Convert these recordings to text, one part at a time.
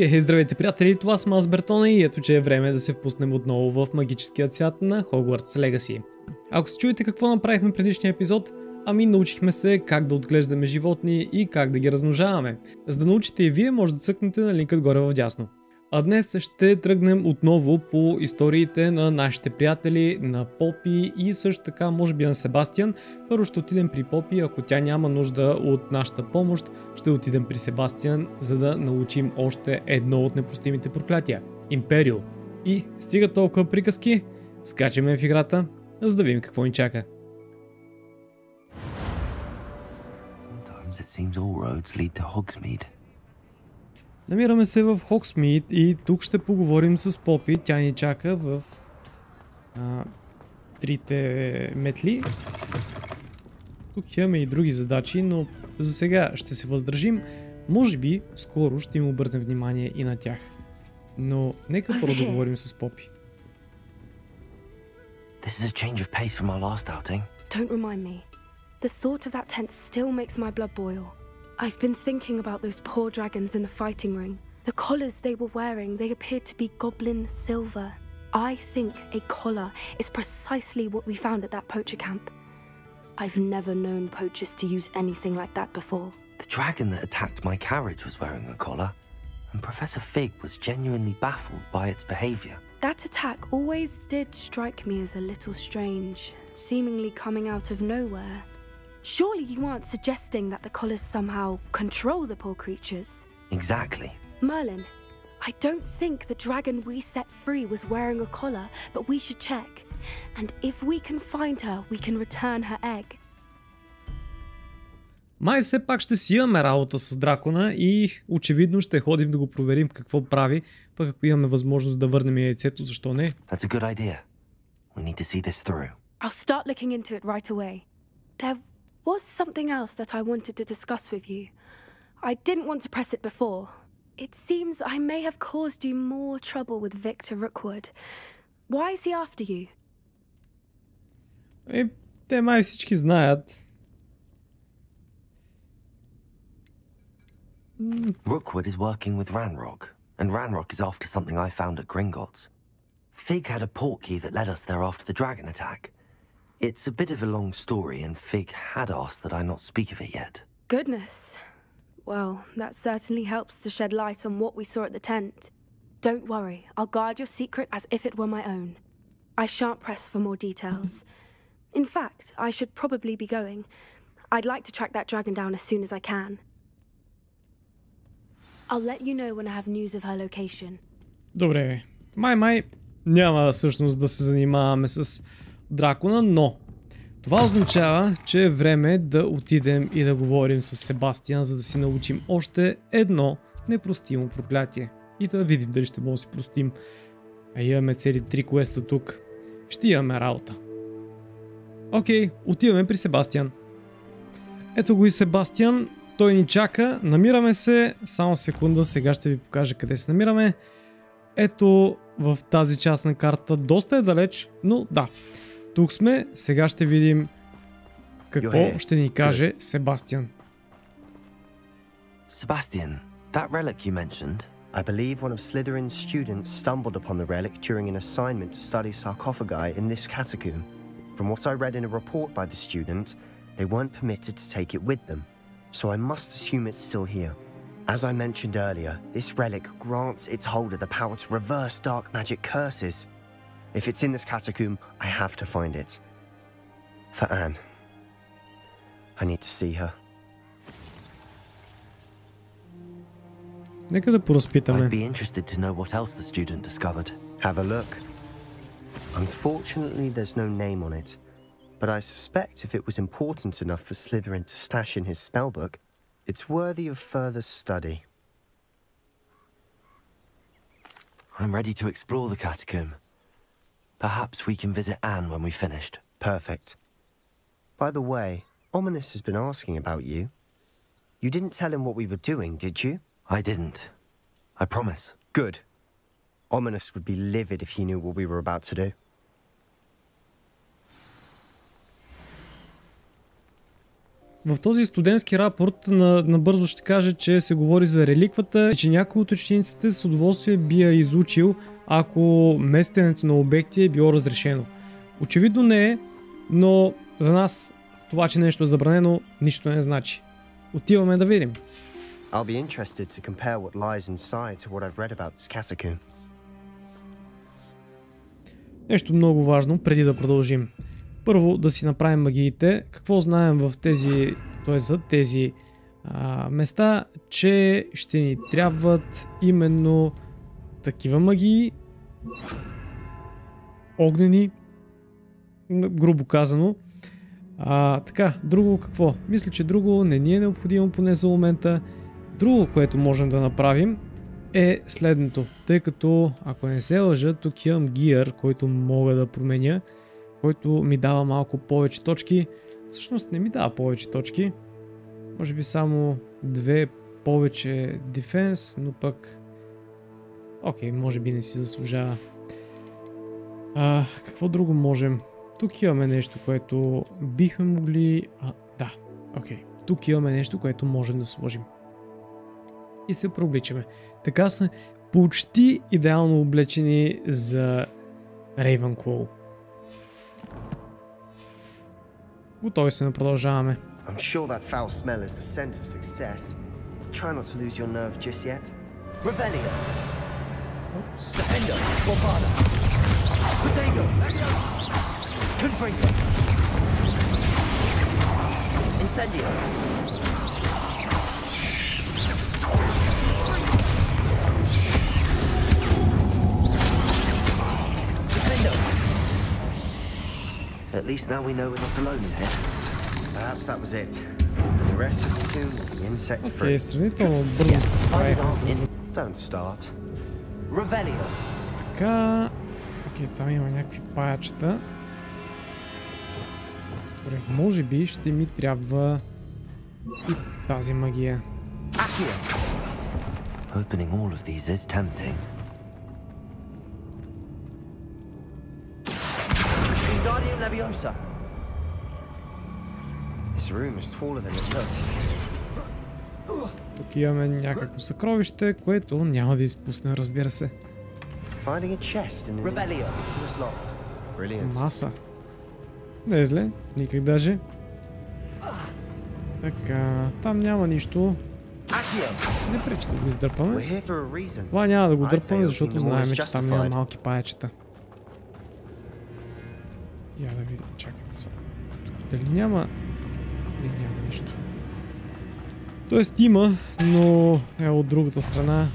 Здравейте, приятели, това съм аз, Бертона, и ето че е време да се впуснем отново в магическия свят на Hogwarts Legacy. Ако се чуете какво направихме в предишния епизод, научихме се как да отглеждаме животни и как да ги размножаваме. За да научите и вие, може да цъкнете на линкът горе в дясно. А днес ще тръгнем отново по историите на нашите приятели, на Попи и също така може би на Себастиян. Първо ще отидем при Попи, ако тя няма нужда от нашата помощ, ще отидем при Себастиян, за да научим още едно от непростимите проклятия – ИМПЕРИО. И стига толкова приказки, скачаме в играта, за да видим какво ни чака. Намираме се в Хогсмийд и тук ще поговорим с Попи. Тя ни чака в трите метли. Тук имаме и други задачи, но за сега ще се въздържим. Може би скоро ще им обърнем внимание и на тях. Но нека първо да говорим с Попи. This is a change of pace from our last outing. Don't remind me. The thought of that tent still makes my blood boil. I've been thinking about those poor dragons in the fighting ring. The collars they were wearing, they appeared to be goblin silver. I think a collar is precisely what we found at that poacher camp. I've never known poachers to use anything like that before. The dragon that attacked my carriage was wearing a collar, and Professor Fig was genuinely baffled by its behavior. That attack always did strike me as a little strange, seemingly coming out of nowhere. Surely you aren't suggesting that the collars somehow control the poor creatures? Exactly. Merlin, I don't think the dragon we set free was wearing a collar, but we should check. And if we can find her, we can return her egg. Май все пак ще си имаме работа с дракона и очевидно ще ходим да го проверим какво прави, пък ако имаме възможност да върнем яйцето, защо не? That's a good idea. We need to see this through. I'll start looking into it right away. There was something else that I wanted to discuss with you. I didn't want to press it before. It seems I may have caused you more trouble with Victor Rookwood. Why is he after you? Те май всички знаят. Rookwood is working with Ranrock, and Ranrock is after something I found at Gringotts. Fig had a portkey that led us there after the dragon attack. It's a bit of a long story, and Fig had asked that I not speak of it yet. Goodness. Well, that certainly helps to shed light on what we saw at the tent. Don't worry, I'll guard your secret as if it were my own. I shan't press for more details. In fact, I should probably be going. I'd like to track that dragon down as soon as I can. I'll let you know when I have news of her location. Добре, май няма всъщност да се занимаваме с дракона, но това означава, че е време да отидем и да говорим с Себастиян, за да си научим още едно непростимо проклятие. И да видим дали ще можем да си простим. Имаме цели 3 квеста тук. Ще имаме работа. Окей, отиваме при Себастиян. Ето го и Себастиян. Той ни чака. Намираме се. Само секунда, сега ще ви покажа къде се намираме. Ето в тази част на карта. Доста е далеч, но да. Тук сме. Сега ще видим какво ще ни каже Себастиян. Sebastian, that relic you mentioned? I believe one of Slytherin's students stumbled upon the relic during an assignment to study sarcophagi in this catacomb. From what I read in a report by the student, they weren't permitted to take it with them, so I must assume it's still here. As I mentioned earlier, this relic grants its holder the power to reverse dark magic curses. If it's in this catacomb, I have to find it. For Anne. I need to see her. Нека да поразпитаме. I'd be interested to know what else the student discovered. Have a look. Unfortunately, there's no name on it, but I suspect if it was important enough for Slytherin to stash in his spellbook, it's worthy of further study. I'm ready to explore the catacomb. Perhaps we can visit Anne when we've finished. Perfect. By the way, Ominis has been asking about you. You didn't tell him what we were doing, did you? I didn't. I promise. Good. Ominus would be livid if he knew what we were about to do. В този студентски рапорт набързо ще кажа, че се говори за реликвата и че някой от учениците с удоволствие би я изучил, ако местенето на обекти е било разрешено. Очевидно не е, но за нас това, че нещо е забранено, нищо не значи. Отиваме да видим. I'll be interested to compare what lies inside to what I've read about this catacomb. Нещо много важно преди да продължим. Първо да си направим магиите. Какво знаем в тези, т.е. за тези места, че ще ни трябват именно такива магии, огнени, грубо казано. Така, друго какво? Мисля, че друго не ни е необходимо поне за момента. Друго, което можем да направим е следното. Тъй като, ако не се лъжа, тук имам гиър, който мога да променя, който ми дава малко повече точки. Всъщност не ми дава повече точки. Може би само 2 повече дефенс, но пък... Окей, може би не си заслужава. Какво друго можем? Тук имаме нещо, което бихме могли... Да, окей. Тук имаме нещо, което можем да сложим. И се прообличаме. Така са почти идеално облечени за Рейвенклоу. Готови сме да продължаваме. I'm sure that foul smell is the scent of success. Try not to lose your nerve just yet. Revelio. Defendo. Bombada. Potego. Confringo. Incendio. Defendo. At least now we know we're not alone in here. Perhaps that was it. The rest of the tomb will be insect free. Окей, сравнително бързо се справихме с... Don't start. Revelio. Така... Окей, там има някакви паячета. Добре, може би ще ми трябва и тази магия. Opening all of these is tempting. Leviosa. This room is taller than it looks. Тук имаме някакво съкровище, което няма да изпусне, разбира се. Finding a chest in an inconspicuous lock. Brilliant. Маса. Не е зле, никак даже. Така, там няма нищо. Не пречи да го издърпаме. Това няма да го дърпаме, защото знаем, че там няма малки паячета. Я да видим, чакайте са. Тук дали няма... Не, няма нищо. Тоест има, но е от другата страна.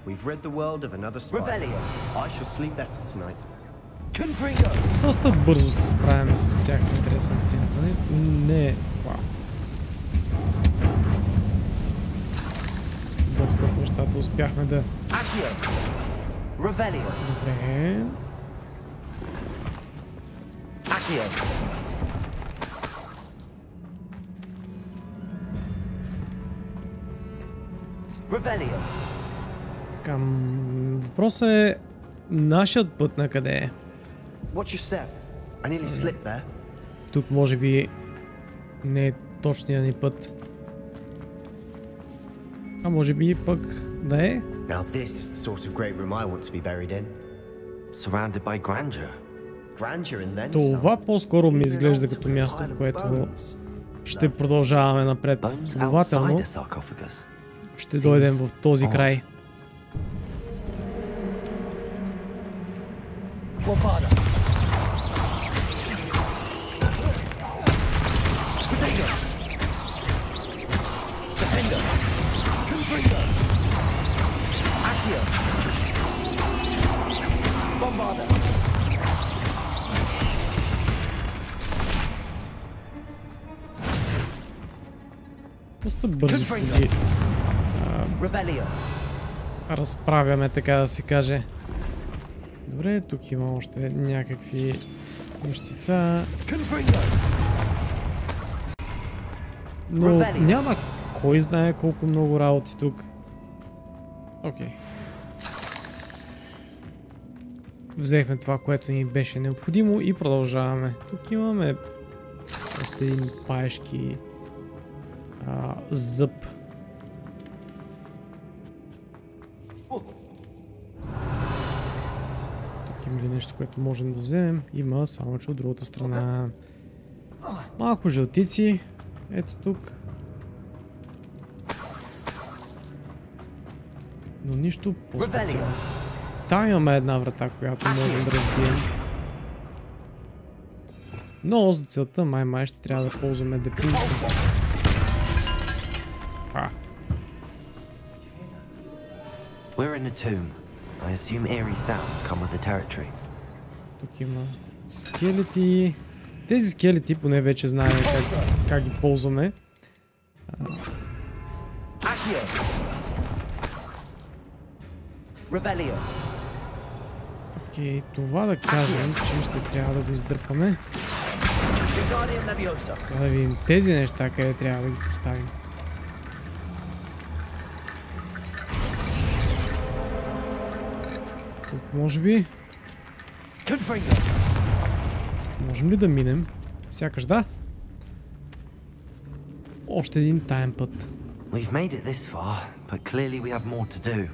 We've rid the world of another spy. I shall sleep better tonight. Доста бързо се справяме с тях, интересна сцената. Не е... Вау. Доста от нещата успяхме да... Добре. Така, въпросът е нашият път на къде е. Тук може би не е точният ни път. А може би пък да е. Това по-скоро ми изглежда като място, в което ще продължаваме напред. Следователно ще дойдем в този край. Доста бързо ще ги разправяме, така да се каже. Добре, тук има още някакви нещица. Но няма кой знае колко много работи тук. Окей. Взехме това, което ни беше необходимо и продължаваме. Тук имаме още един паешки зъб. Тук има ли нещо, което можем да вземем? Има, само че от другата страна. Малко жълтици. Ето тук. Но нищо по-специално. Там имаме една врата, която можем да разбием. Но за целта май ще трябва да ползваме депринсно. We're in a tomb. I assume eerie sounds come with the territory. Тук има скелети. Тези скелети поне вече знаем как ги ползваме. Окей, това да кажем, че ще трябва да го издърпаме. Да видим тези неща, къде трябва да ги поставим. Тук може би. Можем ли да минем? Сякаш да. Още един таен път. We've made it this far, but clearly we have more to do.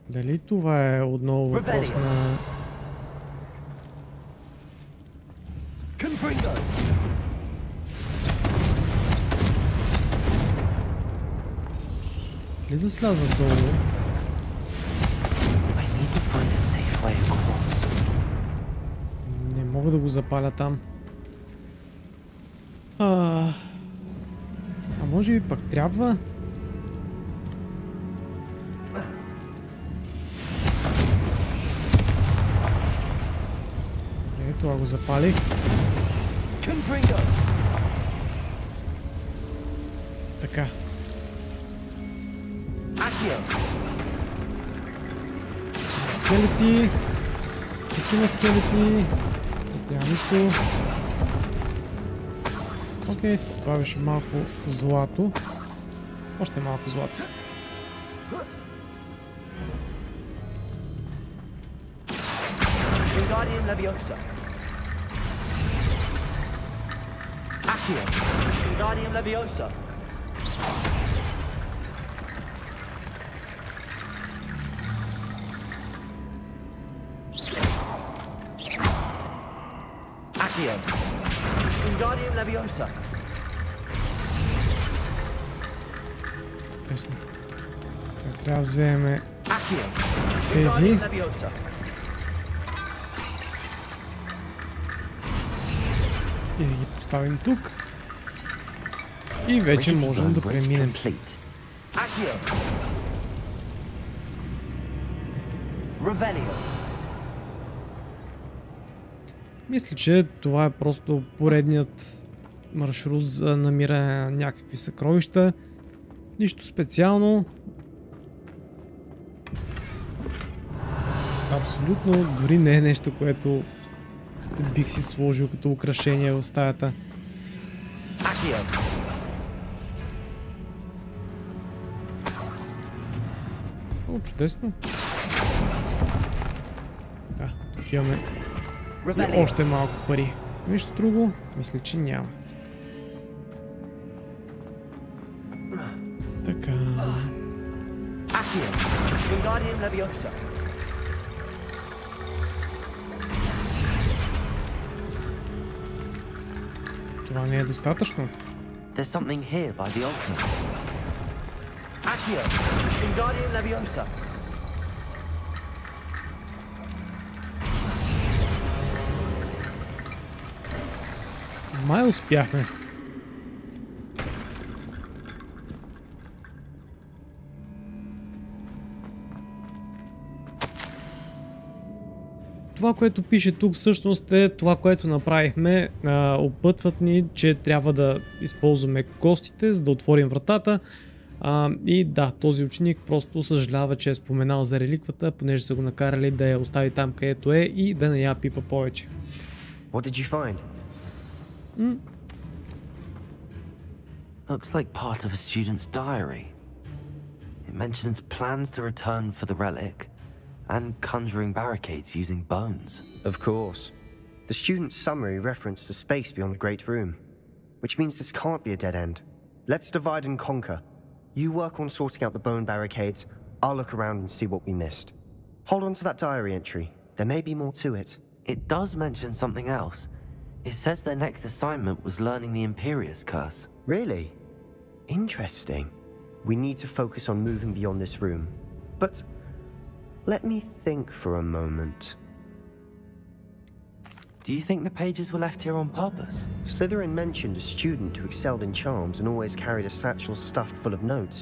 Дали това е отново въпрос на... Ли да сляза долу? Не мога да го запаля там. А може би пък трябва? Това го запалих. Така. Скелети. Такива скелети. Няма нищо. Окей, това беше малко злато. Още малко злато. Тесно. Сега трябва да вземем тези. И да ги поставим тук. И вече можем да преминем. Мисля, че това е просто поредният маршрут за намиране на някакви съкровища. Нищо специално. Абсолютно дори не е нещо, което бих си сложил като украшение в стаята. О, чудесно. Да, тук имаме и още малко пари. Нещо друго? Мисля, че няма. Така. Това не е достатъчно. Май успяхме. това, което пише тук всъщност е това, което направихме. Опътват ни, че трябва да използваме костите, за да отворим вратата. И да, този ученик просто съжалява, че е споменал за реликвата, понеже са го накарали да я остави там, където е и да не я пипа повече. What did you find? Looks like part of a student's diary. It mentions plans to return for the relic and conjuring barricades using bones. Of course. The student's summary referenced a space beyond the Great Room, which means this can't be a dead end. Let's divide and conquer. You work on sorting out the bone barricades, I'll look around and see what we missed. Hold on to that diary entry. There may be more to it. It does mention something else. It says their next assignment was learning the Imperius curse. Really? Interesting. We need to focus on moving beyond this room. But let me think for a moment. Do you think the pages were left here on purpose? Slytherin mentioned a student who excelled in charms and always carried a satchel stuffed full of notes.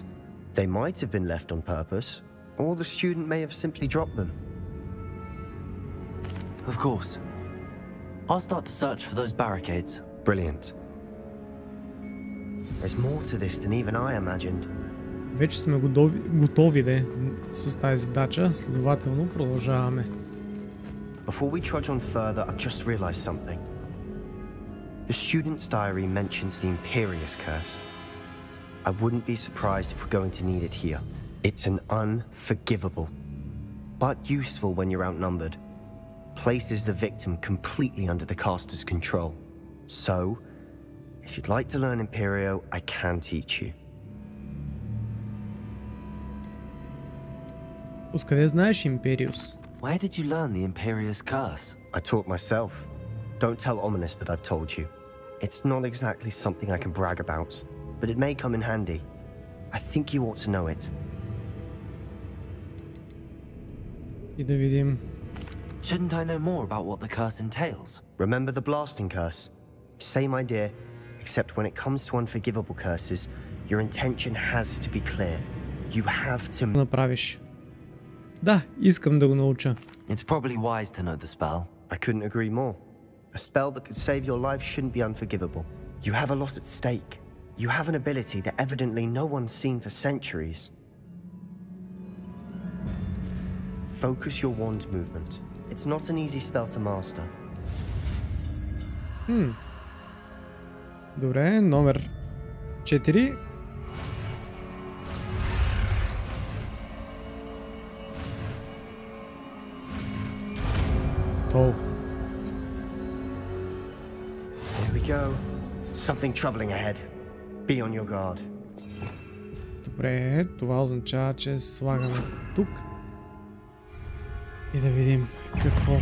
They might have been left on purpose, or the student may have simply dropped them. Of course. I'll start to search for those barricades. Brilliant. There's more to this than even I imagined. Вече сме готови с тази задача, следователно продължаваме. Before we trudge on further, I've just realized something. The student's diary mentions the Imperius curse. I wouldn't be surprised if we're going to need it here. It's an unforgivable, but useful when you're outnumbered. Places the victim completely under the caster's control. So, if you'd like to learn ИМПЕРИО, I can teach you. Откъде знаеш Империус? Where did you learn the Imperius curse? I taught myself. Don't tell Оминис that I've told you. It's not exactly something I can brag about, but it may come in handy. I think you ought to know it. И да видим. Shouldn't I know more about what the curse entails? Remember the blasting curse? Same idea, except when it comes to unforgivable curses, your intention has to be clear. You have to направиш. Да, искам да го науча. It's probably wise to know the spell. I couldn't agree more. A spell that could save your life shouldn't be unforgivable. You have a lot at stake. You have an ability that evidently no one's seen for centuries. Focus your wand movement. It's not an easy spell to master. Добре, номер 4. Готово. Here we go. Something troubling ahead. Be on your guard. Добре, това означава, че слагаме тук. И да видим какво.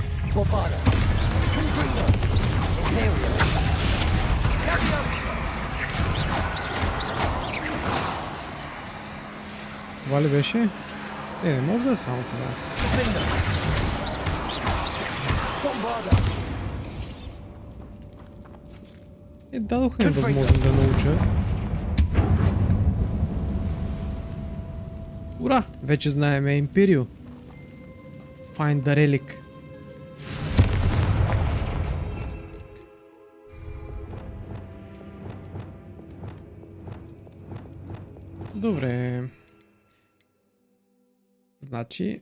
Това ли беше? Не може да е само това. Дадоха ми възможност да науча. Ура! Вече знаем ИМПЕРИО. Find the relic. Добре. Значи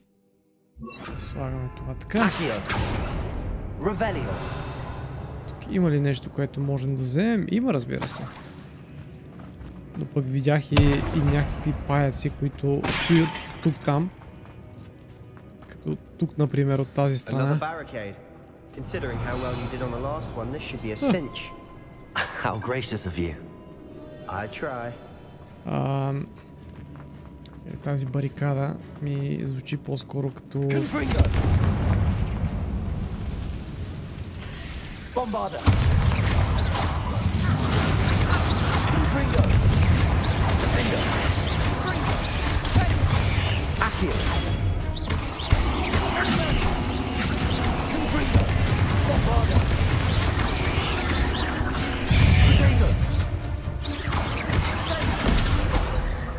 слагаме това така. Тук има ли нещо, което можем да вземем? Има, разбира се. Но пък видях и някакви паяци, които стоят тук-там. Като тук, например, от тази страна. How gracious of you. I try. Тази барикада ми звучи по-скоро като... Bombarda.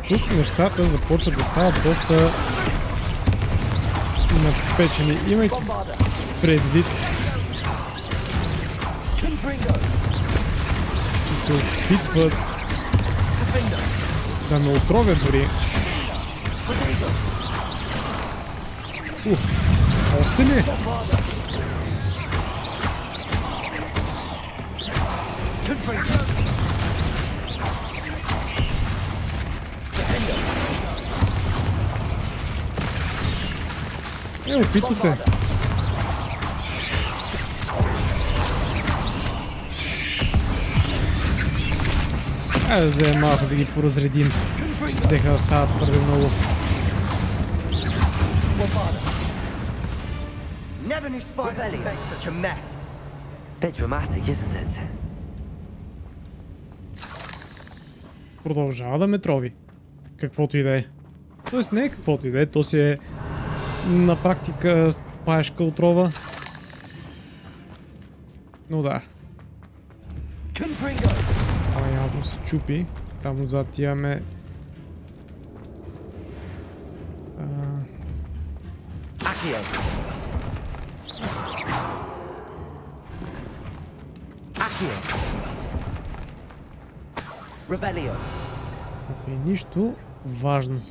Тук нещата започват да стават доста напечени. Имайки предвид, че се опитват да ме отровят дори. Още ли? Опита се. Айде да вземем малко да ги поразредим, че взеха да стават твърде много. Продължава да ме трови. Каквото и да е. Тоест не е каквото и да е, то си е на практика паешка отрова. Но да. Това явно се чупи. Там отзад имаме... Окей, нищо важно.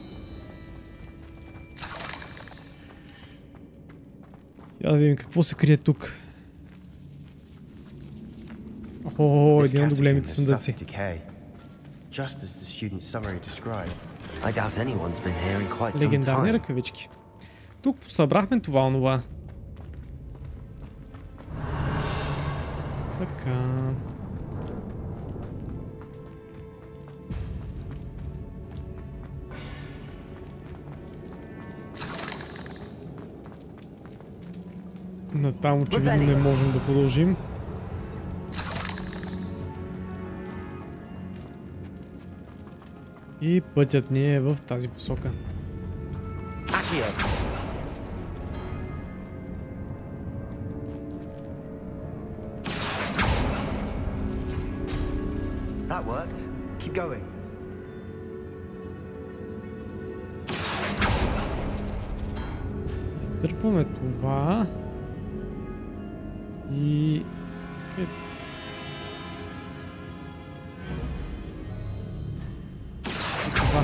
Я да видим какво се крие тук. О, един от големите съндъци. Легендарни ръкавички. Тук посъбрахме това онова. Така. Натам очевидно не можем да продължим. И пътят ни е в тази посока. Изтърпваме това. И... това.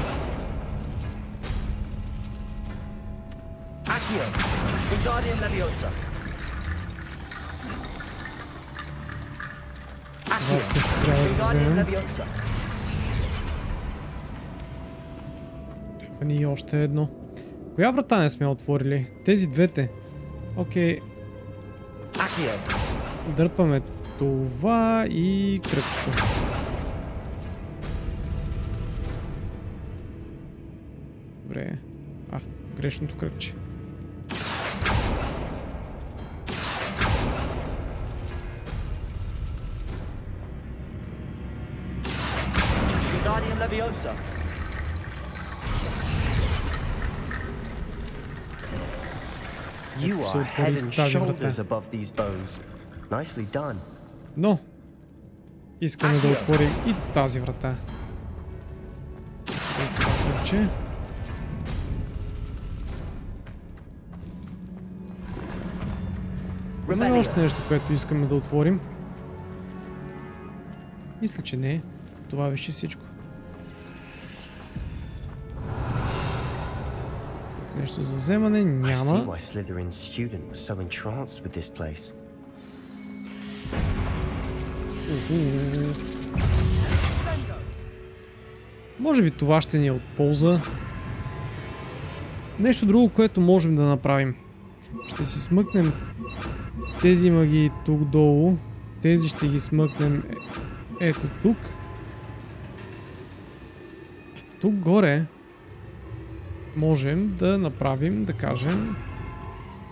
Това също трябва да вземем. Трябва ни още едно. Коя врата не сме отворили? Тези двете. Окей. Дърпаме това и кръгчето. Добре. Грешното кръгче. You are head and shoulders above these bones. Nicely done. Но искаме да отворим и тази врата. Има още нещо, което искаме да отворим. Мисля, че не. Това беше всичко. Нещо за вземане няма. Може би това ще ни е от полза. Нещо друго, което можем да направим. Ще си смъкнем тези магии тук долу. Тези ще ги смъкнем ето тук. Тук горе можем да направим, да кажем,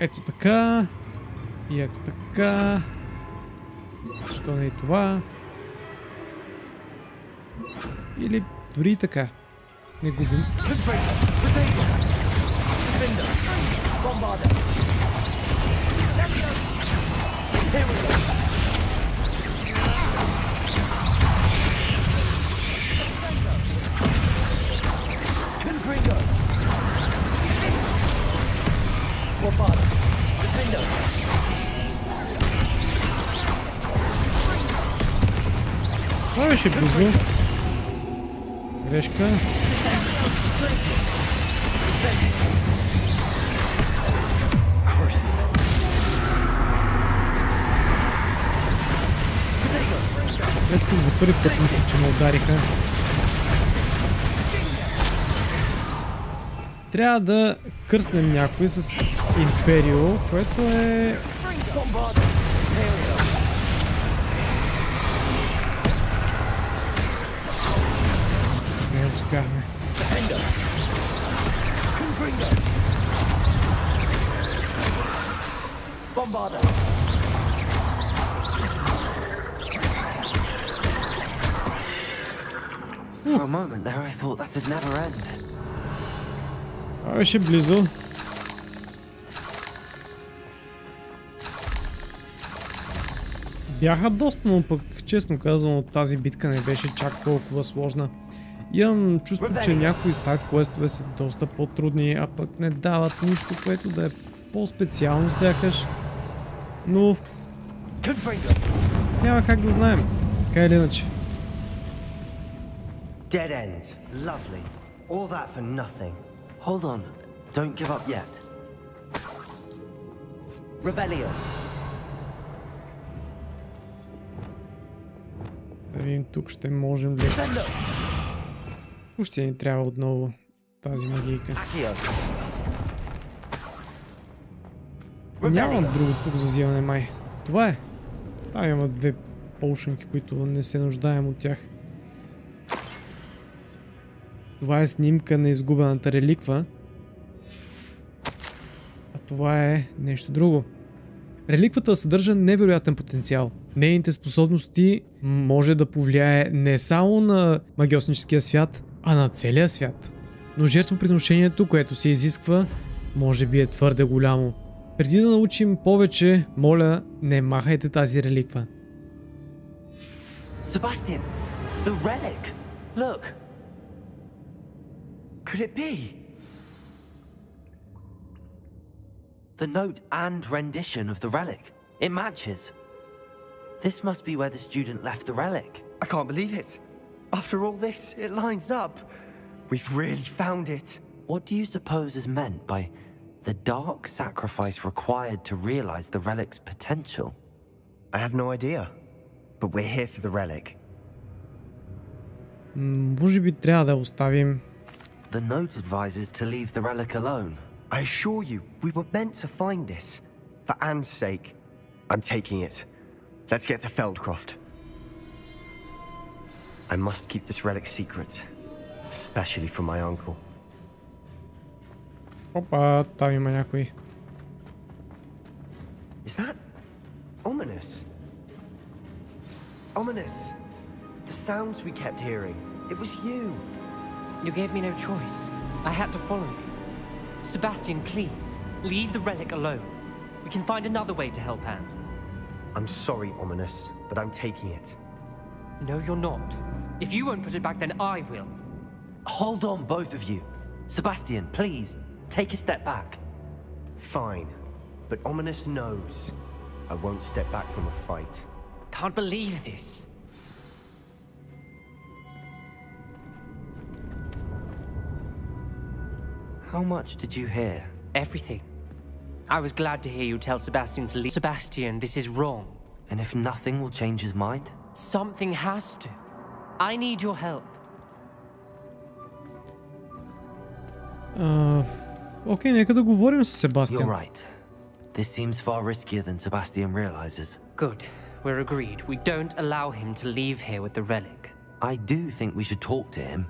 ето така и ето така. Защо не и това? Или дори и така. Не губим. беше близо. Грешка. Ето за първи път мисля, че ме удариха. Трябва да кръснем някой с ИМПЕРИО, което е... Не успяхме. For a moment there, I thought that'd never end. Това беше близо. Бяха доста, но пък, честно казано, тази битка не беше чак толкова сложна. Имам чувство, че някои сайд квестове са доста по-трудни, а пък не дават нищо, което да е по-специално сякаш. Но... няма как да знаем. Така или иначе. Dead end. Lovely. All that for nothing. Hold on. Don't give up yet. Revelio. Да видим, тук ще можем ли... Ще ни трябва отново тази магийка. Нямам друго тук за взимане май. Това е. Там има две полшенки, които не се нуждаем от тях. Това е снимка на изгубената реликва. А това е нещо друго. Реликвата съдържа невероятен потенциал. Нейните способности може да повлияе не само на магиосническия свят, а на целия свят. Но жертвоприношението, което се изисква, може би е твърде голямо. Преди да научим повече, моля, не махайте тази реликва. Себастиян, the relic. Look. Could it be? The note and rendition of the relic. It matches. This must be where the student left the relic. I can't believe it. After all this, it lines up. We've really found it. What do you suppose is meant by the dark sacrifice required to realize the relic's potential? I have no idea. But we're here for the relic. Може би трябва да оставим. The note advises to leave the relic alone. I assure you, we were meant to find this. For Anne's sake. I'm taking it. Let's get to Fieldkroft. I must keep this relic secret. Especially from my uncle. Опа, там има някой. Is that Оминис? Оминис! The sounds we kept hearing. It was you. You gave me no choice. I had to follow you. Sebastian, please, leave the relic alone. We can find another way to help Anne. I'm sorry, Оминис, but I'm taking it. No, you're not. If you won't put it back, then I will. Hold on, both of you. Sebastian, please, take a step back. Fine, but Оминис knows I won't step back from a fight. Can't believe this. How much did you hear? Everything. I was glad to hear you tell Sebastian to leave. Sebastian, this is wrong. And if nothing will change his mind? Something has to. I need your help. Окей, нека да говорим с Себастиан. You're right. This seems far riskier than Sebastian realizes. Good. We're agreed. We don't allow him to leave here with the relic. I do think we should talk to him,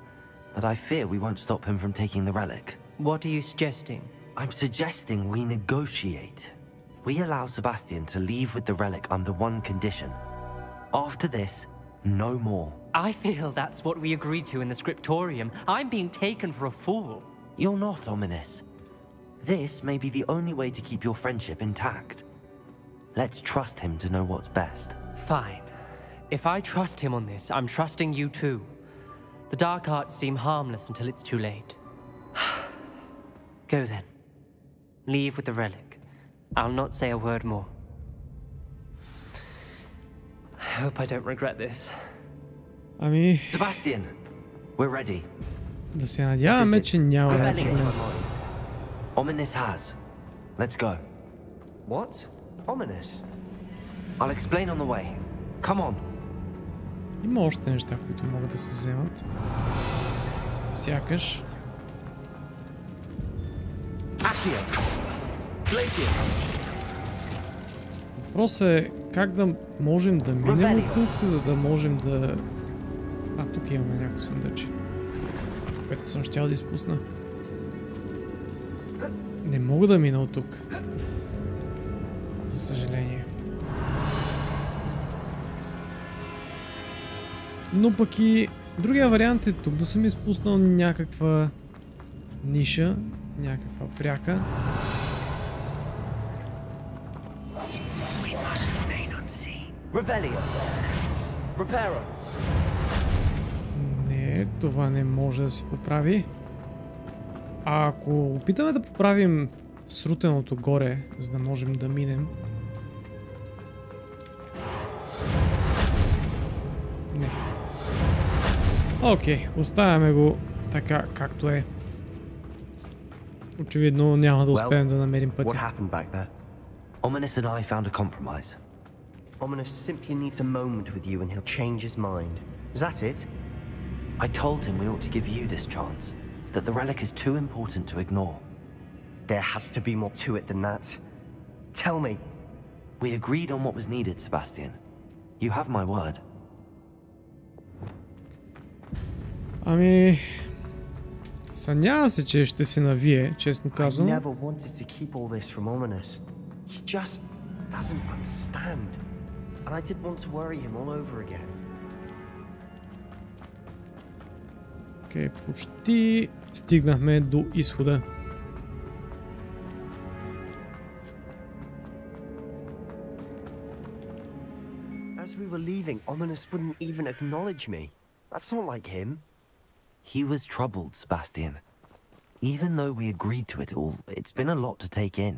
but I fear we won't stop him from taking the relic. What are you suggesting? I'm suggesting we negotiate. We allow Sebastian to leave with the relic under one condition. After this, no more. I feel that's what we agreed to in the scriptorium. I'm being taken for a fool. You're not, Оминис. This may be the only way to keep your friendship intact. Let's trust him to know what's best. Fine. If I trust him on this, I'm trusting you too. The dark arts seem harmless until it's too late. Go then. Leave with the relic. I'll not say a word more. I hope I don't regret this. Ами... Себастиян, we're ready. Да се надяваме, че няма да е проблем. Оминис has. Let's go. What? Ominous? I'll explain on the way. Come on. Има още неща, които могат да се вземат. Сякаш. Въпросът е как да можем да минем от тук, за да можем да... А, тук имаме някакво съндъче, което съм щял да изпусна. Не мога да мина от тук. За съжаление. Но пък и другия вариант е тук да съм изпуснал някаква ниша, някаква пряка. Не, това не може да се поправи. А ако опитаме да поправим срутеното горе, за да можем да минем... Не. Окей, оставяме го така, както е. Очевидно няма да успеем да намерим пътя. What happened back there? Оминис and I found a compromise. Ominous simply needs a moment with you and he'll change his mind. Is that it? I told him we ought to give you this chance, that the relic is too important to ignore. There has to be more to it than that. Tell me. We agreed on what was needed, Sebastien. You have my word. Ами... Съмнявам се, че ще се навие, честно I казвам. never wanted to keep all this from Ominous. He just doesn't understand. And I didn't want to worry him all over again. Окей, почти стигнахме до изхода. As we were leaving, Ominous wouldn't even acknowledge me. That's not like him. He was troubled, Sebastien. Even though we agreed to it all, it's been a lot to take in.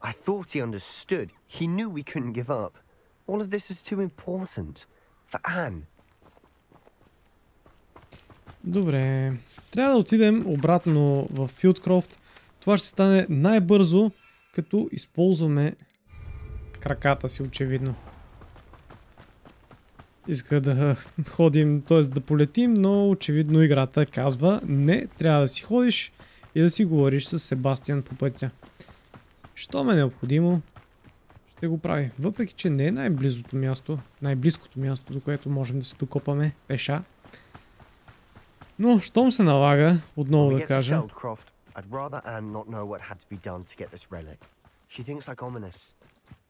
I thought he understood. He knew we couldn't give up. All of this is too important. For Anne. Добре, трябва да отидем обратно в Фийлдкрофт. Това ще стане най-бързо, като използваме краката си, очевидно. Иска да ходим, т.е. да полетим, но очевидно играта казва не, трябва да си ходиш и да си говориш с Себастиян по пътя. Що ме е необходимо, ще го прави. Въпреки, че не е най-близкото място, до което можем да се докопаме пеша. Но, щом се налага, отново да кажа. I'd rather Anne not know what had to be done to get this relic. She thinks like Ominous,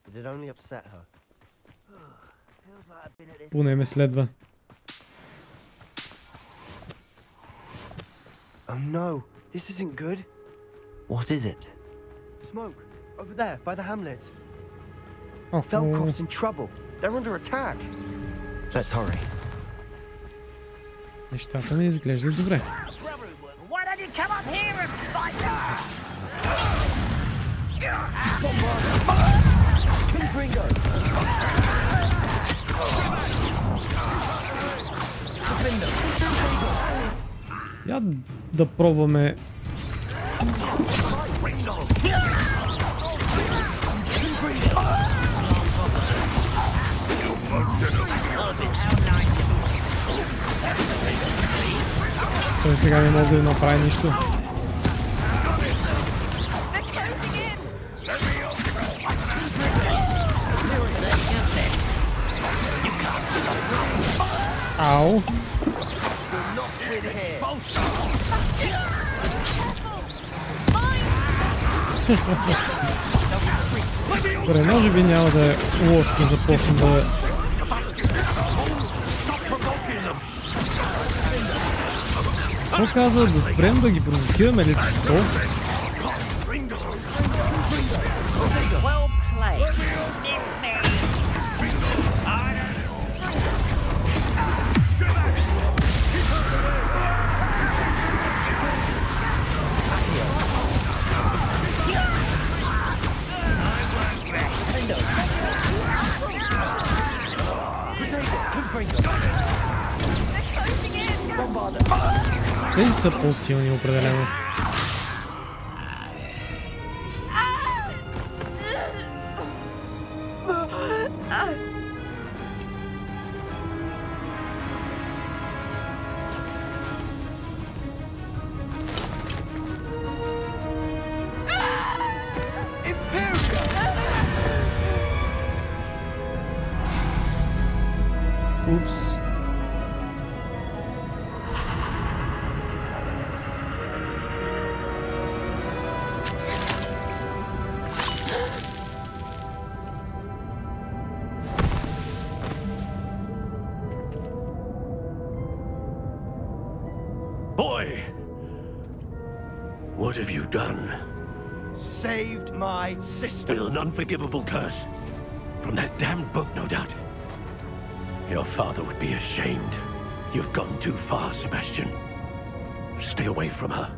but it only upset her. Поне ме следва. Oh no, this isn't good. What is it? Smoke, over there, by the hamlet. Fieldcroft's in trouble. They're under attack. Let's hurry. Нещата не изглеждат добре. Why don't you come up here and fight? Я да пробваме. Той сега не може да направи нищо. Ау! Добре, може би няма да е лошо да започна да... Какво каза? Да спрем да ги провокираме ли защо? Тези са по-силни определено. Упс. Boy, what have you done? Saved my sister. With an unforgivable curse. From that damned book, no doubt. Your father would be ashamed. You've gone too far, Sebastian. Stay away from her.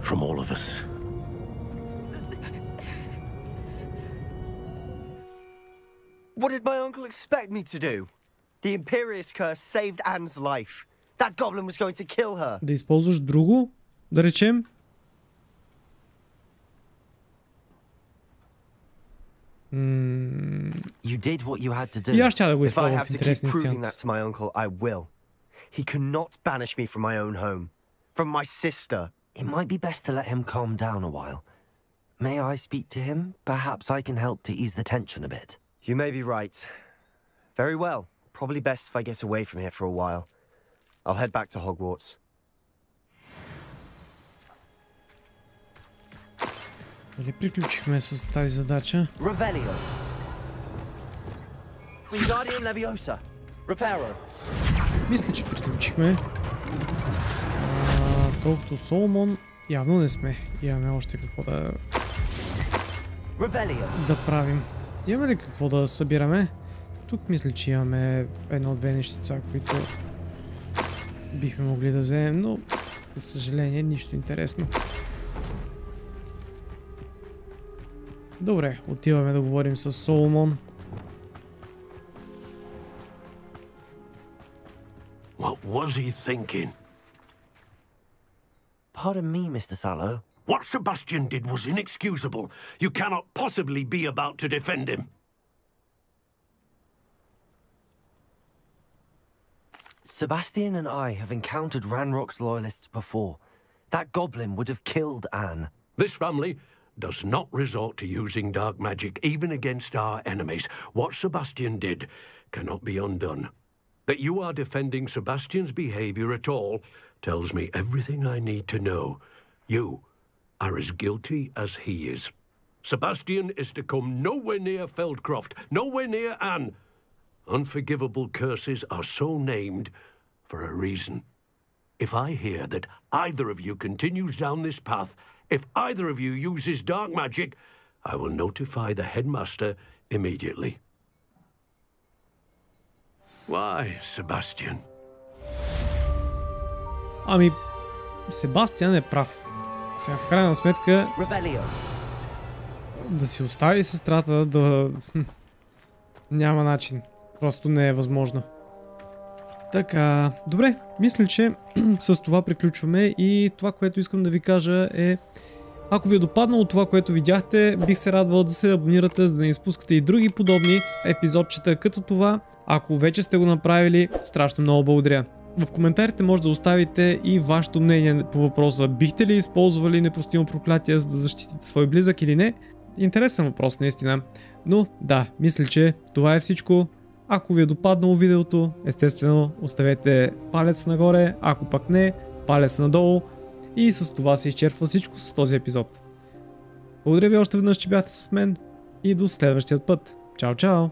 From all of us. What did my uncle expect me to do? The Imperious curse saved Anne's life. That goblin was going to kill her. Да използваш друго, да речем. You did what you had to do. И аз ще да го If I използвам have в to keep интересни proving сцени. that to my uncle, I will. He cannot banish me from my own home. From my sister. It might be best to let him calm down a while. May I speak to him? Perhaps I can help to ease the tension a bit. You may be right. Very well. Probably best if I get away from here for a while. I'll head back to Hogwarts. Дали приключихме с тази задача? Revelio. Wingardium Leviosa. Reparo. Мисля, че приключихме. Колкото Соломон, явно не сме. Имаме още какво да правим. Имаме ли какво да събираме? Тук мисля, че имаме едно-две нещица, които бихме могли да вземем, но за съжаление нищо интересно. Добре, отиваме да говорим с Соломон. What was he thinking? Pardon me, Mr. Sallow. What Sebastian did was inexcusable. You cannot possibly be about to defend him. Sebastian and I have encountered Ranrock's loyalists before. That goblin would have killed Anne. This family does not resort to using dark magic even against our enemies. What Sebastian did cannot be undone. That you are defending Sebastian's behavior at all tells me everything I need to know. You are as guilty as he is. Sebastian is to come nowhere near Fiyldkroft, nowhere near Anne. Unforgivable curses are so named for a reason. If I hear that either of you continues down this path, if either of you uses dark magic, I will notify the headmaster immediately. Why, Sebastian? Ами, Себастиян е прав. Сега в крайна сметка да си остави сестрата да... няма начин. Просто не е възможно. Така, добре, мисля, че с това приключваме и това, което искам да ви кажа е, ако ви е допаднало това, което видяхте, бих се радвал да се абонирате, за да не изпускате и други подобни епизодчета като това. Ако вече сте го направили, страшно много благодаря. В коментарите може да оставите и вашето мнение по въпроса, бихте ли използвали непростимо проклятие, за да защитите свой близък или не. Интересен въпрос наистина. Но да, мисля, че това е всичко. Ако ви е допаднало видеото, естествено оставете палец нагоре, ако пък не, палец надолу. И с това се изчерпва всичко с този епизод. Благодаря ви още веднъж, че бяхте с мен и до следващия път. Чао, чао!